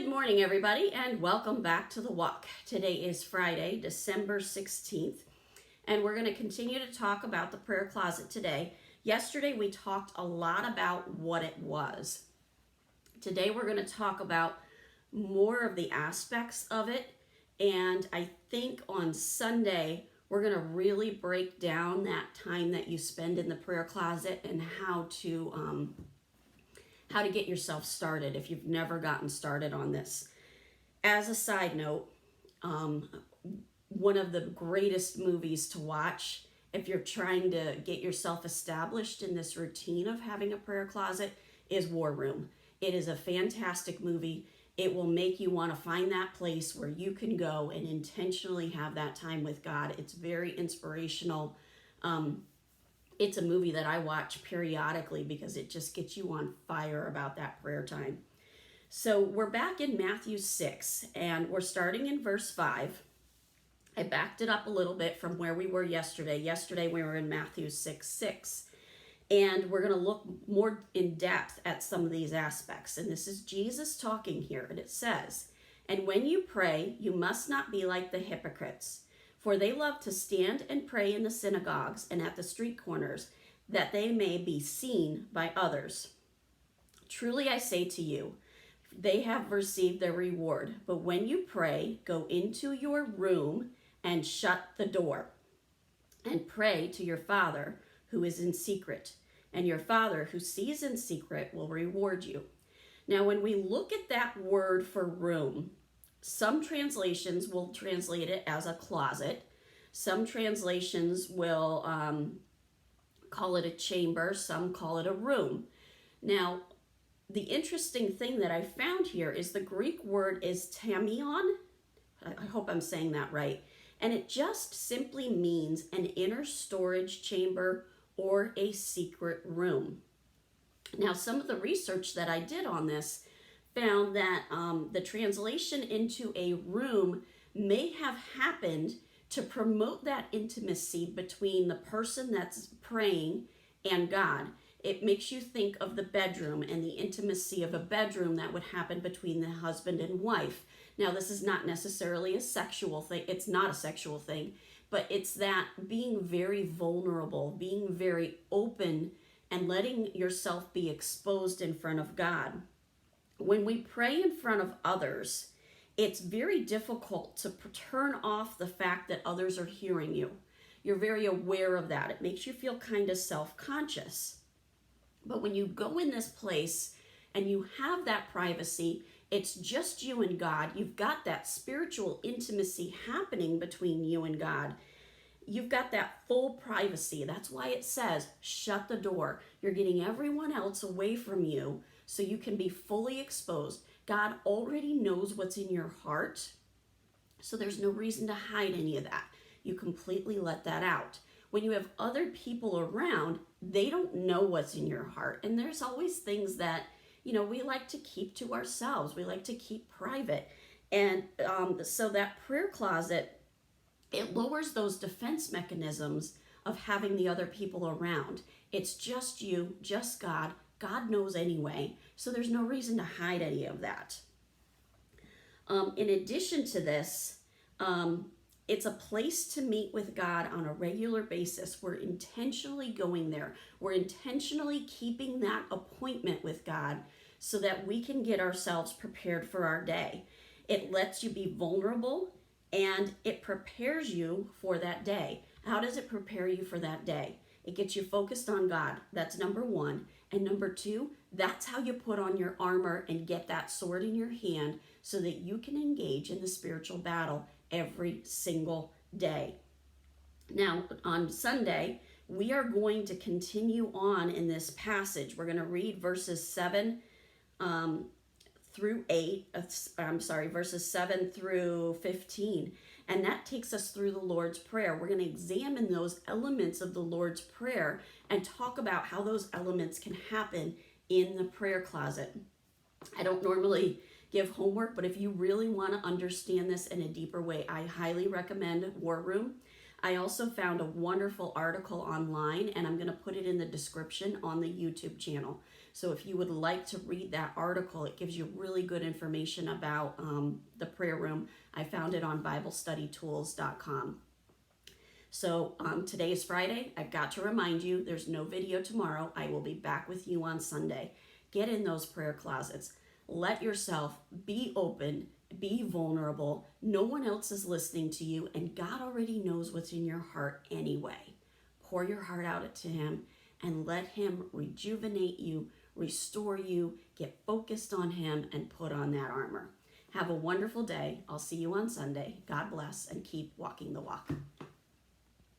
Good morning, everybody, and welcome back to The Walk. Today is Friday, December 16th, and we're going to continue to talk about the prayer closet today. Yesterday, we talked a lot about what it was. Today, we're going to talk about more of the aspects of it, and I think on Sunday, we're going to really break down that time that you spend in the prayer closet and how to get yourself started if you've never gotten started on this. As a side note, one of the greatest movies to watch if you're trying to get yourself established in this routine of having a prayer closet is War Room. It is a fantastic movie. It will make you want to find that place where you can go and intentionally have that time with God. It's very inspirational. It's a movie that I watch periodically because it just gets you on fire about that prayer time. So we're back in Matthew 6, and we're starting in verse 5. I backed it up a little bit from where we were yesterday. Yesterday we were in Matthew 6:6. And we're going to look more in depth at some of these aspects. And this is Jesus talking here, and it says, "And when you pray, you must not be like the hypocrites, for they love to stand and pray in the synagogues and at the street corners, that they may be seen by others. Truly I say to you, they have received their reward. But when you pray, go into your room and shut the door, and pray to your Father who is in secret, and your Father who sees in secret will reward you." Now, when we look at that word for room, some translations will translate it as a closet. Some translations will call it a chamber. Some call it a room. Now, the interesting thing that I found here is the Greek word is tamion. I hope I'm saying that right. And it just simply means an inner storage chamber or a secret room. Now, some of the research that I did on this found that the translation into a room may have happened to promote that intimacy between the person that's praying and God. It makes you think of the bedroom and the intimacy of a bedroom that would happen between the husband and wife. Now, this is not necessarily a sexual thing. It's not a sexual thing, but it's that being very vulnerable, being very open, and letting yourself be exposed in front of God. When we pray in front of others, it's very difficult to turn off the fact that others are hearing you. You're very aware of that. It makes you feel kind of self-conscious. But when you go in this place and you have that privacy, it's just you and God. You've got that spiritual intimacy happening between you and God. You've got that full privacy. That's why it says, shut the door. You're getting everyone else away from you so you can be fully exposed. God already knows what's in your heart, so there's no reason to hide any of that. You completely let that out. When you have other people around, they don't know what's in your heart. And there's always things that, we like to keep to ourselves. We like to keep private. And so that prayer closet, it lowers those defense mechanisms of having the other people around. It's just you, just God. God knows anyway, so there's no reason to hide any of that. In addition to this, it's a place to meet with God on a regular basis. We're intentionally going there. We're intentionally keeping that appointment with God so that we can get ourselves prepared for our day. It lets you be vulnerable, and it prepares you for that day. How does it prepare you for that day? It gets you focused on God. That's number one. And number two, that's how you put on your armor and get that sword in your hand so that you can engage in the spiritual battle every single day. Now, on Sunday, we are going to continue on in this passage. We're going to read verses 7 through 15. And that takes us through the Lord's Prayer. We're going to examine those elements of the Lord's Prayer and talk about how those elements can happen in the prayer closet. I don't normally give homework, but if you really want to understand this in a deeper way, I highly recommend War Room. I also found a wonderful article online, and I'm going to put it in the description on the YouTube channel. So if you would like to read that article, it gives you really good information about the prayer room. I found it on BibleStudyTools.com. So today is Friday. I've got to remind you, there's no video tomorrow. I will be back with you on Sunday. Get in those prayer closets. Let yourself be open, be vulnerable. No one else is listening to you, and God already knows what's in your heart anyway. Pour your heart out to Him and let Him rejuvenate you, restore you, get focused on Him, and put on that armor. Have a wonderful day. I'll see you on Sunday. God bless, and keep walking the walk.